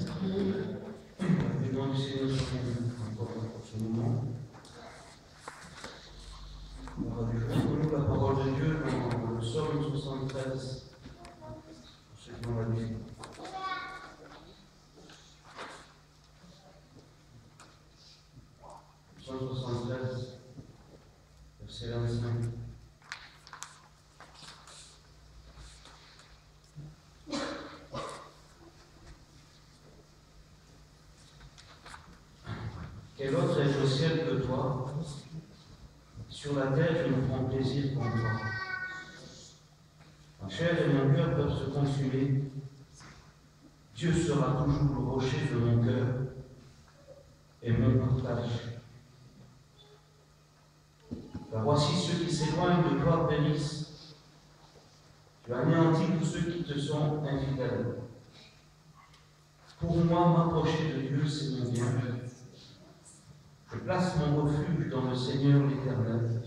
Le nom du Seigneur soit béni encore pour ce moment. On va découvrir la parole de Dieu dans le psaume 73. Pour ceux qui ont la Bible. Psaume 73, verset 25. Quel autre est au ciel que toi? Sur la terre, je me prends plaisir pour toi. Ma chair et mon cœur peuvent se consumer. Dieu sera toujours le rocher de mon cœur et mon partage. Car voici ceux qui s'éloignent de toi périssent. Tu anéantis tous ceux qui te sont infidèles. Pour moi, m'approcher de Dieu, c'est mon bien. Je place mon refuge dans le Seigneur l'Éternel,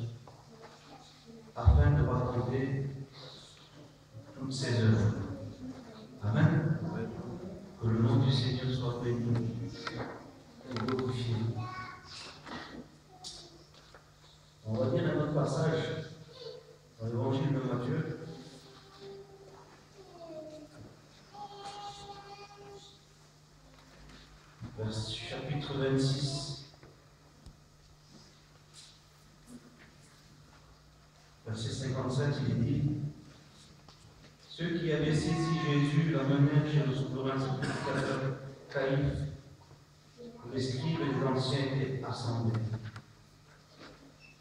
afin de raconter toutes ses œuvres. Amen. Que le nom du Seigneur soit béni et glorifié. On va lire un autre passage dans l'Évangile de Matthieu. Chapitre 26. Verset 57, il dit: ceux qui avaient saisi Jésus l'amenèrent chez le souverain sacrificateur Caïphe, où les scribes et les anciens étaient assemblés.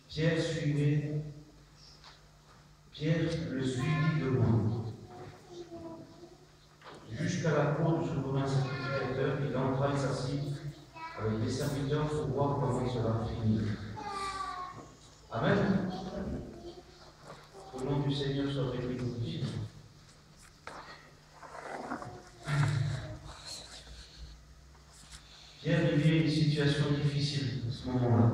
Pierre le suivit de loin. Jusqu'à la cour du souverain sacrificateur, il entra et s'assit avec les serviteurs pour voir comment cela finit. Amen. Au nom du Seigneur soit béni. Pierre vivait une situation difficile à ce moment-là.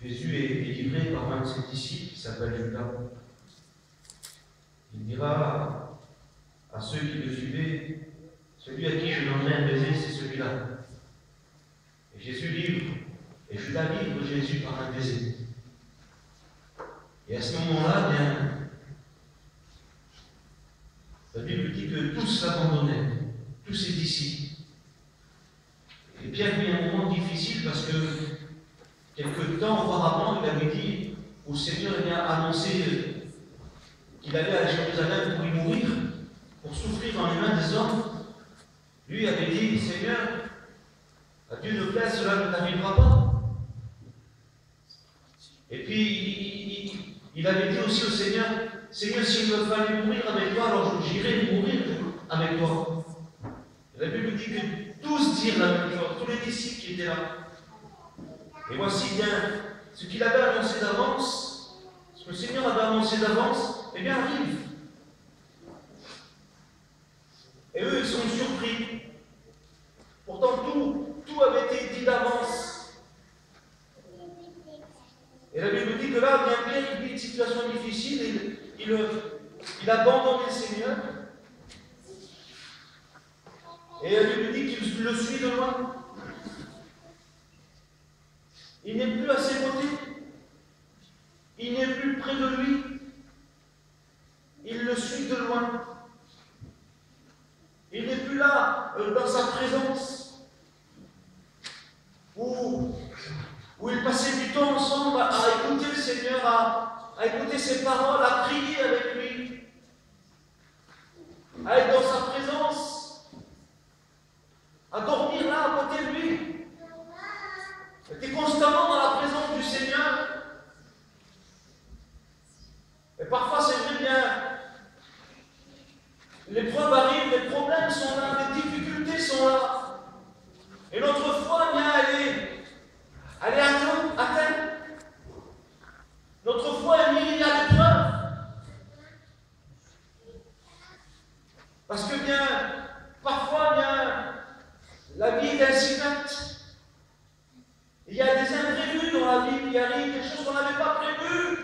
Jésus est livré par un de ses disciples qui s'appelle Judas. Il dira à ceux qui le suivaient: celui à qui je donnerai un baiser, c'est celui-là. Et Jésus livre, et Judas livre Jésus par un baiser. Et à ce moment-là, bien, la Bible dit que tous l'abandonnaient, tous ses disciples. Et Pierre vit un moment difficile parce que quelque temps auparavant, il avait dit où le Seigneur a annoncé qu'il allait à Jérusalem pour y mourir, pour souffrir dans les mains des hommes. Lui avait dit: Seigneur, à Dieu ne plaise, cela ne t'arrivera pas. Et puis, il avait dit aussi au Seigneur: Seigneur, s'il me fallait mourir avec toi, alors j'irai mourir avec toi. Et la Bible dit que tous dirent la même chose, tous les disciples qui étaient là. Et voici bien ce qu'il avait annoncé d'avance, ce que le Seigneur avait annoncé d'avance, eh bien arrive. Et eux, ils sont surpris. Pourtant, tout avait été dit d'avance. Et la Bible dit que là, bien Pierre, il vit une situation difficile, il abandonne le Seigneur. Et la Bible dit qu'il le suit de loin. Il n'est plus à ses côtés. Il n'est plus près de lui. Il le suit de loin. Il n'est plus là, dans sa présence, où ils passaient du temps ensemble à écouter le Seigneur, à écouter ses paroles, à prier avec lui, à être dans sa présence, à dormir là à côté de lui. Il était constamment dans la présence du Seigneur. Et parfois, c'est vrai bien, l'épreuve arrive, les problèmes sont là, les difficultés sont là. Et notre foi, bien, elle est atteinte. Notre foi est mise à l'épreuve. Parce que bien, parfois, bien, la vie est incidente. Il y a des imprévus dans la vie qui arrivent, des choses qu'on n'avait pas prévues,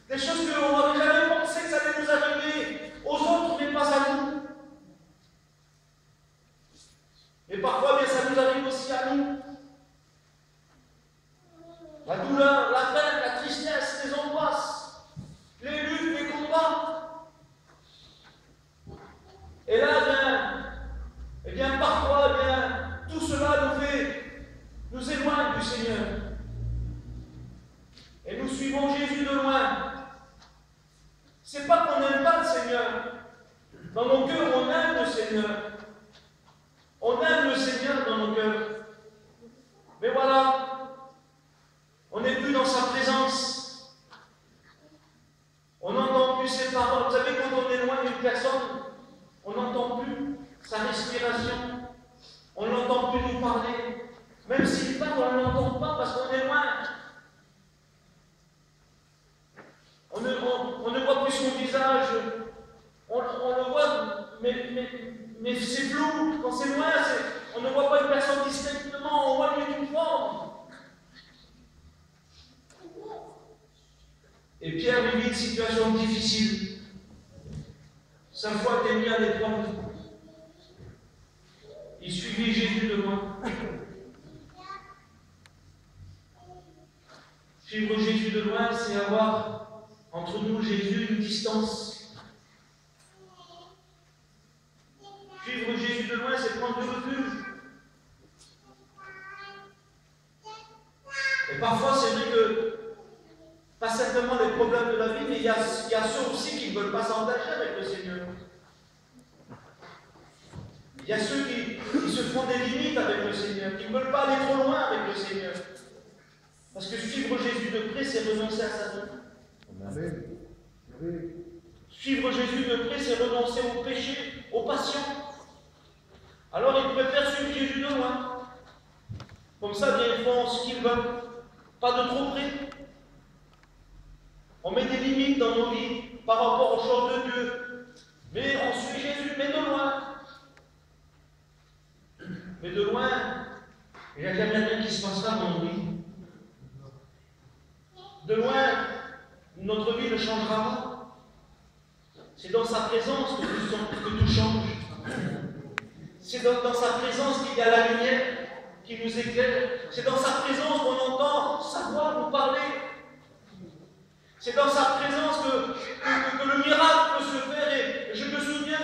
des choses qu'on n'aurait jamais pensé que ça allait nous arriver aux autres, mais pas à nous. Dans nos cœurs, on aime le Seigneur. On aime le Seigneur dans nos cœurs. Mais voilà, on n'est plus dans sa présence. On n'entend plus ses paroles. Vous savez, quand on est loin d'une personne, on n'entend plus sa respiration. On ne l'entend plus nous parler. Même s'il parle, on ne l'entend pas parce qu'on est loin. On ne voit plus son visage. On le voit, mais c'est flou. Quand c'est loin, on ne voit pas une personne distinctement. On voit une forme. Et Pierre vivait une situation difficile. Sa foi était mise à l'épreuve. Il suivit Jésus de loin. Suivre Jésus de loin, c'est avoir entre nous, Jésus, une distance. Suivre Jésus de loin, c'est prendre du recul. Et parfois, c'est vrai que, pas simplement les problèmes de la vie, mais il y a ceux aussi qui ne veulent pas s'engager avec le Seigneur. Il y a ceux qui se font des limites avec le Seigneur, qui ne veulent pas aller trop loin avec le Seigneur. Parce que suivre Jésus de près, c'est renoncer à sa vie. Suivre Jésus de près, c'est renoncer au péché, aux passions. Alors ils préfèrent suivre Jésus de loin. Comme ça, bien, ils font ce qu'ils veulent. Pas de trop près. On met des limites dans nos vies par rapport aux choses de Dieu. Mais on suit Jésus, mais de loin. Mais de loin, il n'y a jamais rien qui se passera dans nos vies. De loin, notre vie ne changera pas. C'est dans sa présence que tout change. C'est dans sa présence qu'il y a la lumière qui nous éclaire. C'est dans sa présence qu'on entend sa voix nous parler. C'est dans sa présence que le miracle peut se faire. Et je me souviens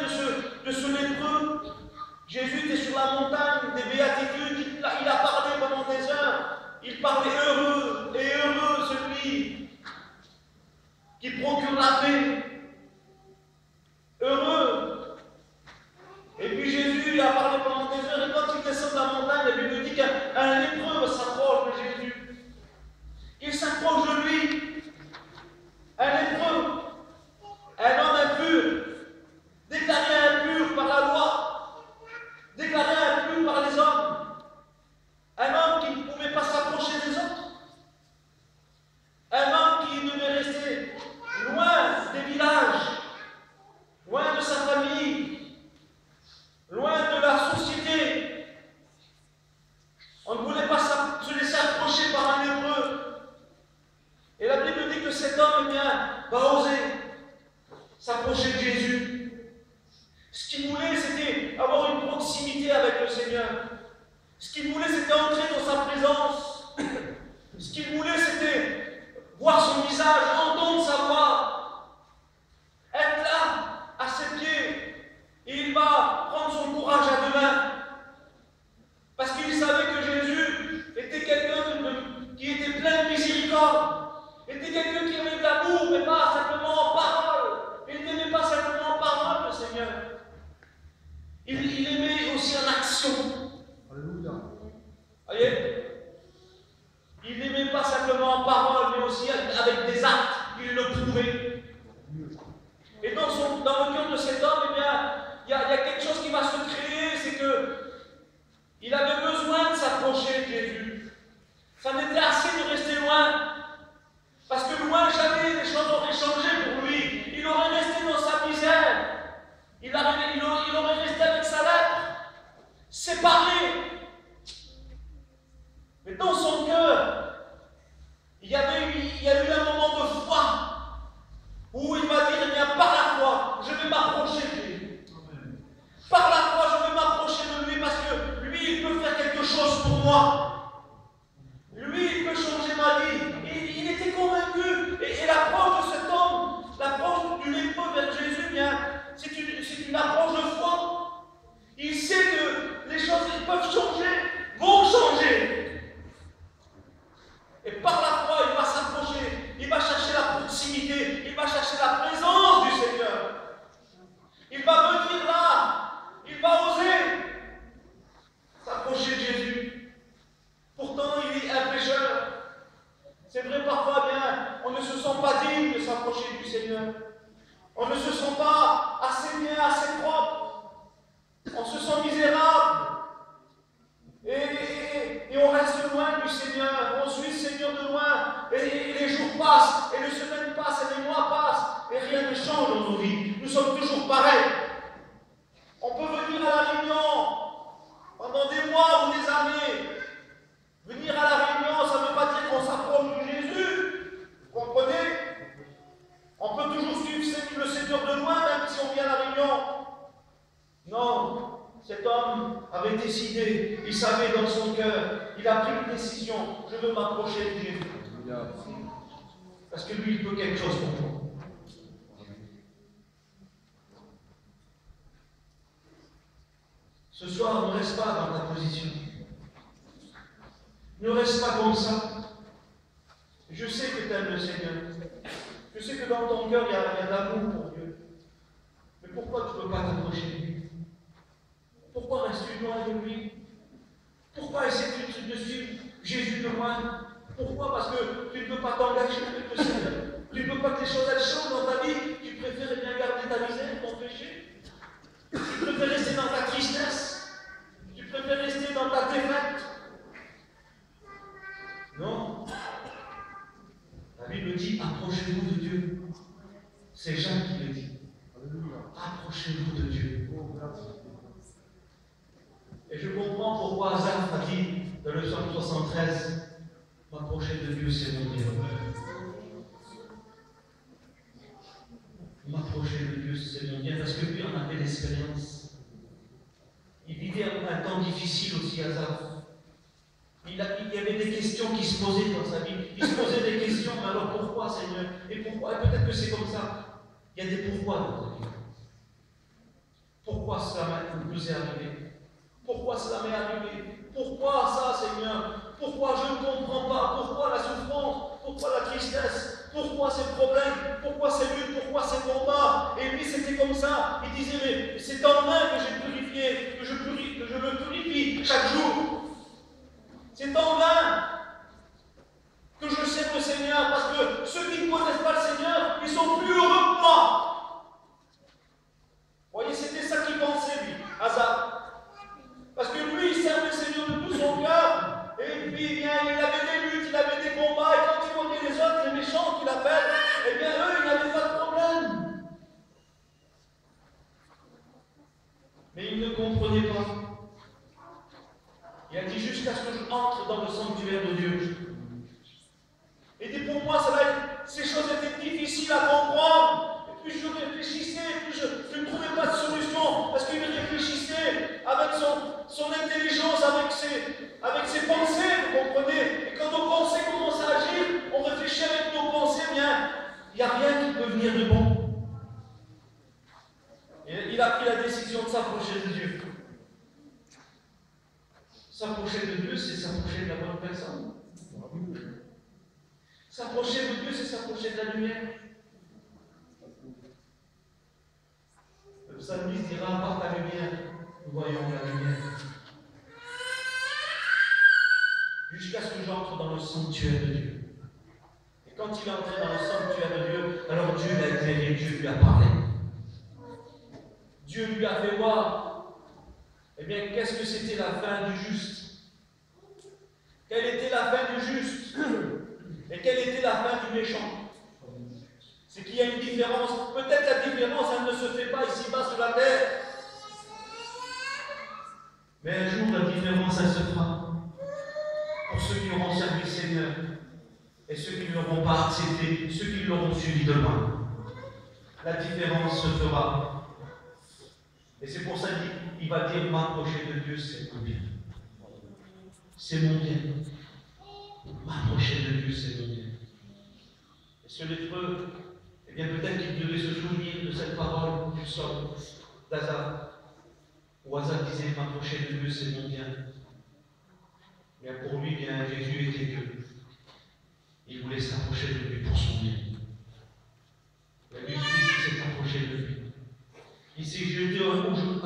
de ce lépreux. Jésus était sur la montagne des béatitudes. Il a parlé pendant des heures. Il parlait heureux et heureux celui qui procure la paix. Heureux. Et puis Jésus il a parlé pendant des heures. Et quand il descend de la montagne, la Bible dit qu'un lépreux s'approche de Jésus. Il s'approche de lui. Un lépreux, un homme impur, déclaré impur par la loi, déclaré impur par les hommes, un homme qui ne pouvait pas s'approcher des autres, un homme qui devait rester loin des villages, loin de sa famille, loin de la société. On ne voulait pas se laisser approcher par un lépreux. Et la Bible dit que cet homme, eh bien, va oser s'approcher de Jésus. Ce qu'il voulait, c'était avoir une proximité avec le Seigneur. Ce qu'il voulait, c'était entrer dans sa présence. Ce qu'il voulait, c'était voir son visage, entendre sa voix, être là, à ses pieds. Et il va prendre son courage à deux mains. Parce qu'il savait que Jésus était quelqu'un qui était plein de miséricorde. Était quelqu'un qui avait de l'amour, mais pas simplement en parole. Il n'aimait pas simplement en parole, le Seigneur. Il aimait aussi en action. Alléluia. Voyez? Il n'aimait pas simplement en parole, mais aussi avec des actes. Il le prouvait. Et dans le cœur de cet homme, eh bien, il y a quelque chose qui va se créer, c'est que il avait besoin de s'approcher de Jésus. Ça n'était assez de rester loin. Parce que loin, jamais les choses auraient changé pour lui. Il aurait resté dans sa misère. Il aurait resté avec sa lèpre, séparé. Mais dans son cœur, il y a eu un moment de foi où il va dire, eh bien, par la foi, je vais m'approcher de lui. Par la foi, je vais m'approcher de lui parce que lui, il peut faire quelque chose pour moi. Lui, il peut changer ma vie. Il était convaincu. Et l'approche de cet homme, l'approche du lépreux vers Jésus, bien, c'est une approche de foi. Il sait que les choses qui peuvent changer, vont changer. Et par la foi, il va s'approcher. Il va chercher la proximité. Il va chercher la présence du Seigneur. Il va venir Non, cet homme avait décidé, il savait dans son cœur, il a pris une décision, je veux m'approcher de Dieu. Parce que lui, il peut quelque chose pour moi. Ce soir, ne reste pas dans ta position. Ne reste pas comme ça. Je sais que tu aimes le Seigneur. Je sais que dans ton cœur, il y a de l'amour pour Dieu. Mais pourquoi tu ne peux pas t'approcher de lui? Pourquoi rester loin de lui? Pourquoi essayer de suivre Jésus de loin? Pourquoi? Parce que tu ne peux pas t'engager avec le Seigneur. Tu ne veux pas que les choses elles changent dans ta vie. Tu préfères bien garder ta misère, ton péché. Tu préfères rester dans ta tristesse. Tu préfères rester dans ta défaite. Non. La Bible dit, approchez-vous de Dieu. C'est Jean qui le dit. Approchez-vous de Dieu. Et je comprends pourquoi Asaph a dit dans le psaume 73, m'approcher de Dieu, c'est mon bien. M'approcher de Dieu, c'est mon bien, parce que lui en avait l'expérience. Il vivait un temps difficile aussi, Asaph. Il y avait des questions qui se posaient dans sa vie. Il se posait des questions, mais alors pourquoi, Seigneur? Et pourquoi? Et peut-être que c'est comme ça. Il y a des pourquoi dans ta vie. Pourquoi cela nous est arrivé? Pourquoi cela m'est arrivé? Pourquoi ça, Seigneur? Pourquoi je ne comprends pas? Pourquoi la souffrance? Pourquoi la tristesse? Pourquoi ces problèmes? Pourquoi ces luttes? Pourquoi ces combats? Et lui, c'était comme ça. Il disait, mais c'est en vain que j'ai purifié, que je me purifie chaque jour. C'est en vain que je sers le Seigneur, parce que ceux qui ne connaissent pas le Seigneur, ils sont plus heureux que moi. Vous voyez, c'était ça qu'il pensait, lui, Asaph. Parce que lui, il servait le Seigneur de tout son cœur. Et puis, eh bien, il avait des luttes, il avait des combats. Et quand il voyait les autres, les méchants qu'il appelle, eh bien, eux, ils n'avaient pas de problème. Mais il ne comprenait pas. Il a dit jusqu'à ce que je entre dans le sanctuaire de Dieu. Et dit pour moi, ces choses étaient difficiles à comprendre. Et puis je réfléchissais, et puis je ne trouvais pas de solution. Parce qu'il réfléchissait avec son intelligence, avec ses pensées, vous comprenez? Et quand nos pensées commencent à agir, on réfléchit avec nos pensées, bien, il n'y a rien qui peut venir de bon. Et il a pris la décision de s'approcher de Dieu. S'approcher de Dieu, c'est s'approcher de la bonne personne. S'approcher de Dieu, c'est s'approcher de la lumière. Le psalmiste dira, par ta lumière, nous voyons la lumière. Jusqu'à ce que j'entre dans le sanctuaire de Dieu. Et quand il est entré dans le sanctuaire de Dieu, alors Dieu l'a éclairé, Dieu lui a parlé. Dieu lui a fait voir, eh bien, qu'est-ce que c'était la fin du juste? Quelle était la fin du juste? Et quelle était la fin du méchant? C'est qu'il y a une différence. Peut-être la différence, elle ne se fait pas ici-bas sur la terre. Mais un jour, la différence, elle se fera. Pour ceux qui auront servi le Seigneur. Et ceux qui ne l'auront pas accepté, ceux qui l'auront suivi de loin. La différence se fera. Et c'est pour ça qu'il va dire, m'approcher de Dieu, c'est mon bien. C'est mon bien. M'approcher de Dieu, c'est mon bien. Et ce lépreux, eh bien peut-être qu'il devait se souvenir de cette parole du psaume d'Asaph, où Asaph disait, m'approcher de Dieu, c'est mon bien. Mais pour lui, bien, Jésus était Dieu. Il voulait s'approcher de lui pour son bien. La Bible dit qu'il s'est approché de lui. Il s'est jeté à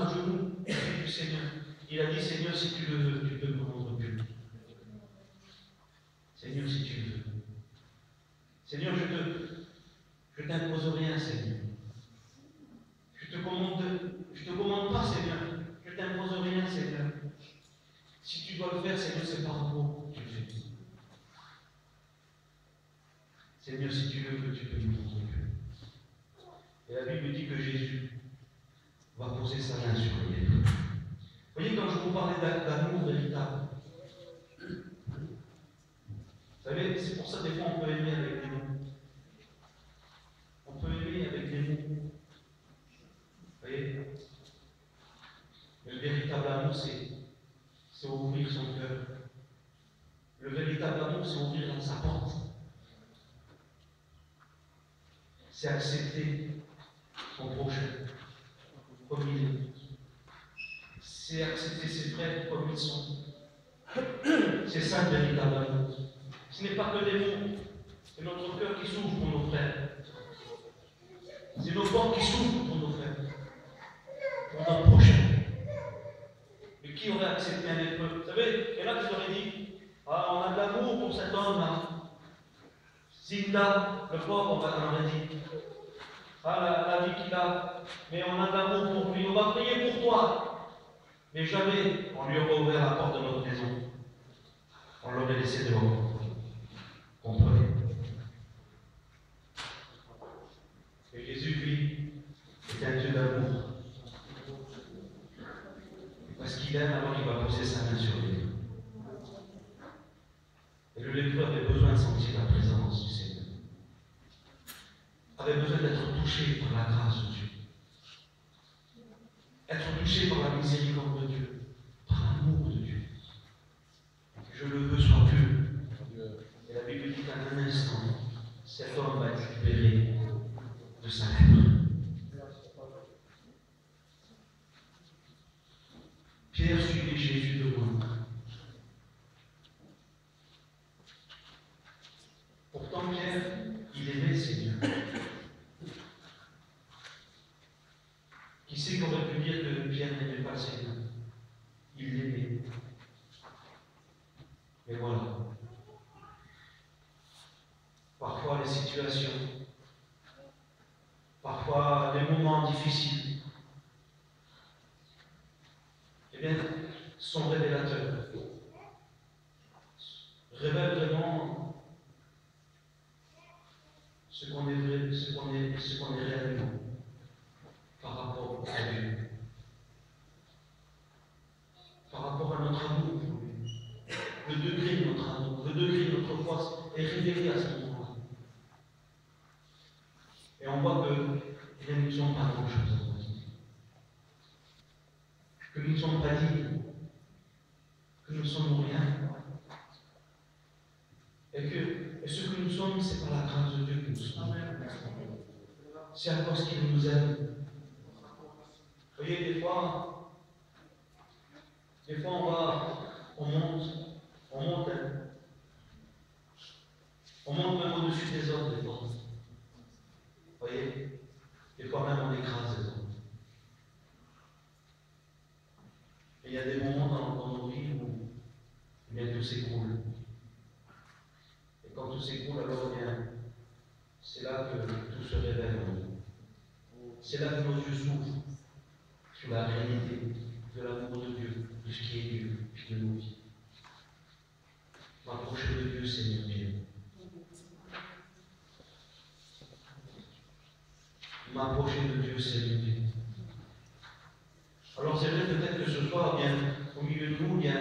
genoux du Seigneur. Il a dit, Seigneur, si tu le veux, tu peux me rendre pur. Seigneur, si tu le veux. Seigneur, je ne t'impose rien, Seigneur. Je te commande pas, Seigneur. Je ne t'impose rien, Seigneur. Si tu dois le faire, Seigneur, c'est par amour que tu le fais. Seigneur, si tu le veux, tu peux me rendre pur. Et la Bible dit que Jésus va poser sa main sur les lépreux. Vous voyez, quand je vous parlais d'amour véritable, vous savez, c'est pour ça des fois on peut aimer avec des mots. On peut aimer avec des mots. Vous voyez? Le véritable amour, c'est ouvrir son cœur. Le véritable amour, c'est ouvrir sa porte. C'est accepter son prochain comme il est. C'est accepter ses frères comme ils sont. C'est ça le véritable amour. Ce n'est pas que des mots. C'est notre cœur qui s'ouvre pour nos frères. C'est nos portes qui s'ouvrent pour nos frères. Pour notre prochain. Mais qui aurait accepté un épreuve? Vous savez, il y en a qui auraient dit, ah, on a de l'amour pour cet homme-là. Zinda, le pauvre, on aurait dit, ah, la vie qu'il a, mais on a de l'amour pour lui, on va prier pour toi. Mais jamais on lui aurait ouvert la porte de notre maison. On l'aurait laissé dehors. Comprenez? Et Jésus, lui, est un Dieu d'amour. Parce qu'il aime, alors il va poser sa main sur lui. Et le lépreux avait besoin de sentir la présence du Seigneur. Avait besoin d'être touché par la grâce de Dieu. Être touché par la miséricorde de Dieu. Par l'amour de Dieu. Je le veux soit pur. Et la Bible dit qu'à un instant, cet homme va être libéré de sa lèpre. Pierre suivait Jésus de loin. Pourtant, Pierre, il aimait le Seigneur. Qui sait qu'on aurait pu dire que Pierre n'aimait pas le Seigneur? Il l'aimait. Mais voilà. Parfois, les situations, parfois, les moments difficiles, eh bien, sont révélateurs. Révèlent vraiment ce qu'on est vrai, ce qu'on est réellement par rapport à Dieu. Par rapport à notre amour pour lui. Le degré de notre amour, le degré de notre foi est révélé à ce moment-là. Et on voit que nous ne sommes pas grand-chose. Que nous ne sommes pas dignes, que nous ne sommes rien. Et ce que nous sommes, ce n'est pas la grâce de Dieu que nous sommes. C'est à cause qu'il nous aime. Vous voyez, des fois on monte même au-dessus des hommes, des fois. Vous voyez, des fois même on écrase les hommes. Et il y a des moments dans nos vies où eh bien, tout s'écroule. Et quand tout s'écroule, alors eh bien, c'est là que tout se révèle. C'est là que nos yeux s'ouvrent sur la réalité de l'amour de Dieu, de ce qui est Dieu, puis de nos vies. M'approcher de Dieu, Seigneur Dieu. M'approcher de Dieu, Seigneur Dieu. Alors c'est vrai peut-être que ce soir, bien, au milieu de nous, il y a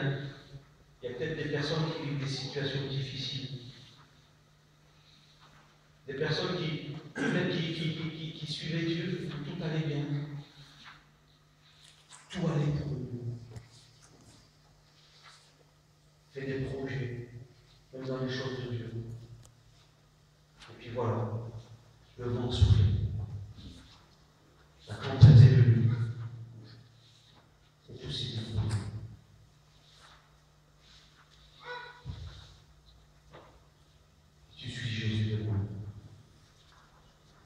peut-être des personnes qui vivent des situations difficiles. Des personnes qui suivaient Dieu, tout allait bien. Tout allait pour nous. Fait des projets, même dans les choses de Dieu. Et puis voilà, le vent souffle. La tempête est venue. Et tout s'est écroulé. Tu suis Jésus de moi.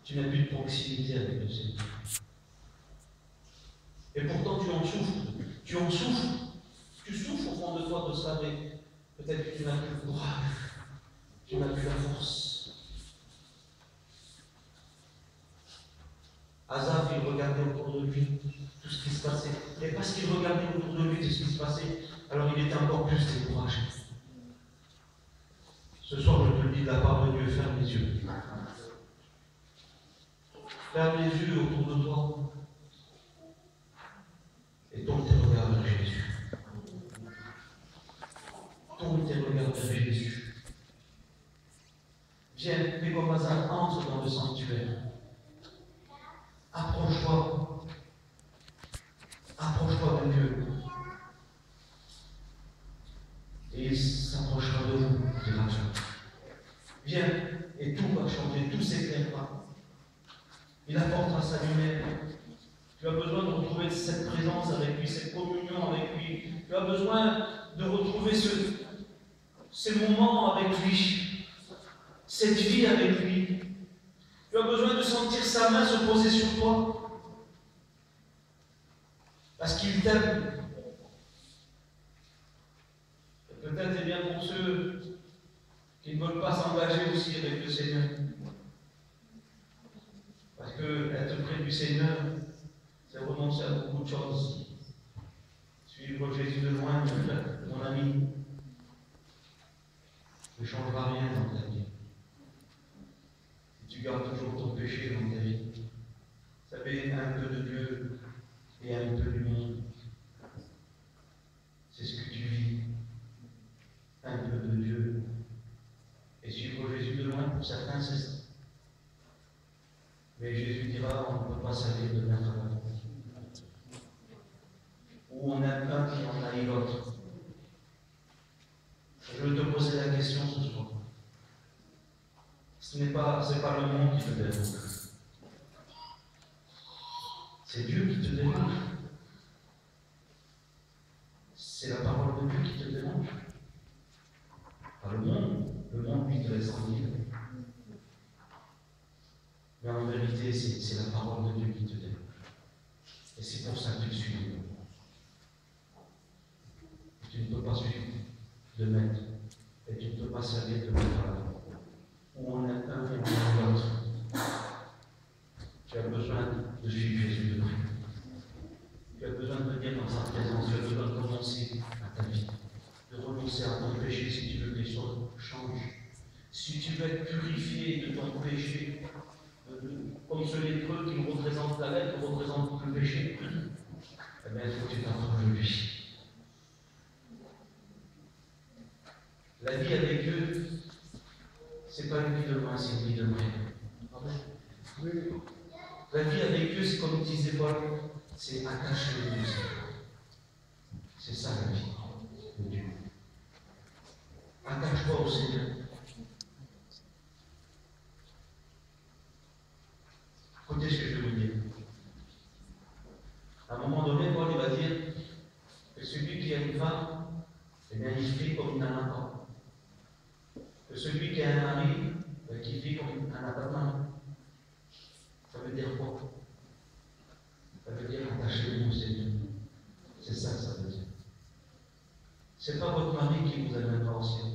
Tu n'as plus de proximité avec le Seigneur. Et pourtant tu en souffres. Tu en souffres. Tu souffres au fond de toi de ça, mais peut-être que tu n'as plus le courage. Tu n'as plus la force. Asaph, il regardait autour de lui tout ce qui se passait. Et parce qu'il regardait autour de lui tout ce qui se passait, alors il était encore plus découragé. Ce soir, je te le dis de la part de Dieu, ferme les yeux. Ferme les yeux autour de toi. Et tourne tes regards vers Jésus. Tourne tes regards vers Jésus. Viens, fais comme Asaph, entre dans le sanctuaire. Approche-toi. Approche-toi de Dieu. retrouver cette présence avec lui, cette communion avec lui. Tu as besoin de retrouver ces moments avec lui, cette vie avec lui. Tu as besoin de sentir sa main se poser sur toi. Parce qu'il t'aime. Peut-être c'est bien pour ceux qui ne veulent pas s'engager aussi avec le Seigneur. Parce que être près du Seigneur, c'est renoncer à beaucoup de choses. Suivre Jésus de loin, mon ami, ne changera rien dans ta vie. Si tu gardes toujours ton péché dans ta vie, vous savez, un peu de Dieu et un peu du monde, c'est ce que tu vis. Un peu de Dieu. Et suivre Jésus de loin, pour certains, c'est ça. Mais Jésus dira, on ne peut pas servir de maître à la fois. Ou on aime un qui en haït l'autre. Je veux te poser la question ce soir. Ce n'est pas le monde qui te dérange. C'est Dieu qui te dérange. C'est la parole de Dieu qui te dérange. Pas le monde lui te laisse tranquille. Mais en vérité, c'est la parole de Dieu qui te dérange. Et c'est pour ça que tu suis. Tu ne peux pas suivre de maître. Et tu ne peux pas servir de maître à la fois. Ou on est un et on l'autre. Tu as besoin de suivre Jésus de près. Tu as besoin de venir dans sa présence. Tu as besoin de renoncer à ta vie. De renoncer à ton péché si tu veux que les choses changent. Si tu veux être purifié de ton péché, comme ce lépreux qui représente la lèpre, représente le péché, eh bien, il faut que tu t'approches de lui. La vie avec Dieu, ce n'est pas une vie de loin, c'est une vie de près. La vie avec Dieu, c'est comme disait Paul, c'est attaché au Dieu. C'est ça la vie de Dieu. Attache-toi au Seigneur. Écoutez ce que je vais vous dire. À un moment donné, Paul va dire que celui qui a une femme, eh bien, il vit comme il n'en a pas. Que celui qui a un mari, qui vit comme il n'en a pas de mari. Ça veut dire quoi? Ça veut dire attachez-vous au Seigneur. C'est ça que ça veut dire. Ce n'est pas votre mari qui vous amènera au ciel.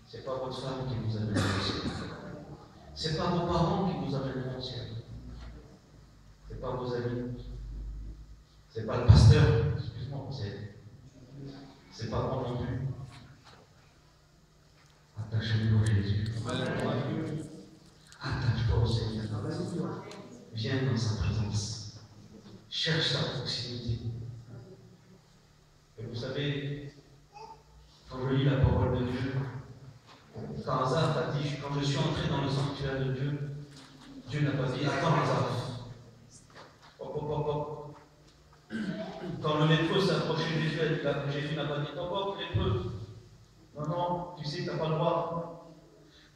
Ce n'est pas votre femme qui vous amènera au ciel. Ce n'est pas vos parents qui vous amèneront au ciel. Ce n'est pas vos amis. Ce n'est pas le pasteur. Excuse-moi, c'est pas moi non plus. Attachez-vous à Jésus. Attache-toi au Seigneur. Viens dans sa présence. Cherche sa proximité. Et vous savez, quand je lis la parole de Dieu, quand Asaph a dit, quand je suis entré dans le sanctuaire de Dieu, Dieu n'a pas dit, attends Asaph. Hop, hop, hop, hop. Quand le lépreux s'est approché de Jésus n'a pas dit, hop, hop, lépreux. Non, non, tu sais que tu n'as pas le droit.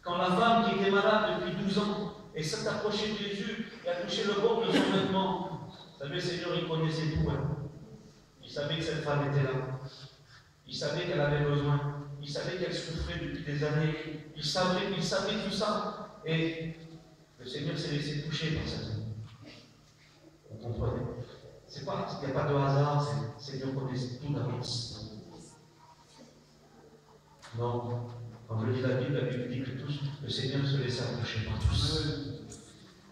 Quand la femme qui était malade depuis 12 ans et s'est approchée de Jésus et a touché le bord de son vêtement, vous savez, le Seigneur, il connaissait tout. Hein. Il savait que cette femme était là. Il savait qu'elle avait besoin. Il savait qu'elle souffrait depuis des années. Il savait tout ça. Et le Seigneur s'est laissé toucher par cette femme. Vous comprenez? Il n'y a pas de hasard. Le Seigneur connaissait tout d'avance. Non. Quand je lis la Bible dit que tous, le Seigneur se laissait approcher par tous.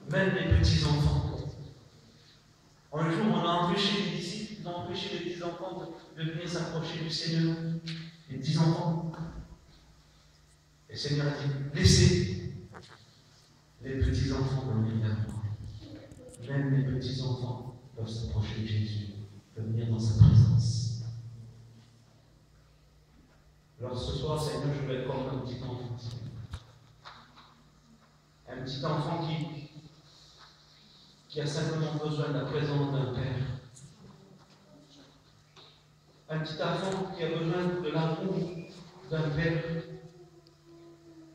Même les petits-enfants. Un jour, on a empêché les disciples, ils ont empêché les petits-enfants de venir s'approcher du Seigneur. Les petits-enfants. Et le Seigneur a dit, laissez les petits-enfants venir vers moi. Même les petits-enfants peuvent s'approcher de Jésus, venir dans sa présence. Alors ce soir, Seigneur, je vais être comme un petit enfant. Un petit enfant qui a simplement besoin de la présence d'un Père. Un petit enfant qui a besoin de l'amour d'un Père.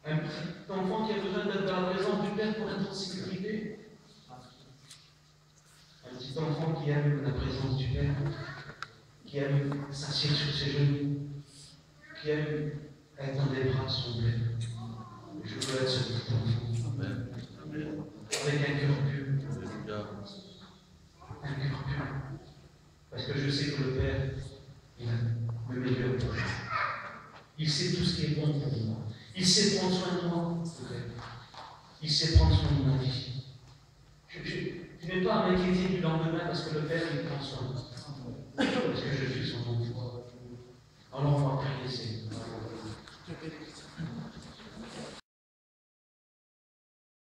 Un petit enfant qui a besoin d'être dans la présence du Père pour être en sécurité. Un petit enfant enfant qui aime la présence du Père, qui aime s'asseoir sur ses genoux, qui aime être dans les bras de son Père. Je veux être ce petit enfant. Amen. Amen. Avec un cœur pur. Alléluia. Un cœur pur. Parce que je sais que le Père, il a le meilleur pour moi. Il sait tout ce qui est bon pour moi. Il sait prendre soin de moi. Il sait prendre soin de ma vie. Je n'ai pas à m'inquiéter du lendemain parce que le Père, il prend soin de moi.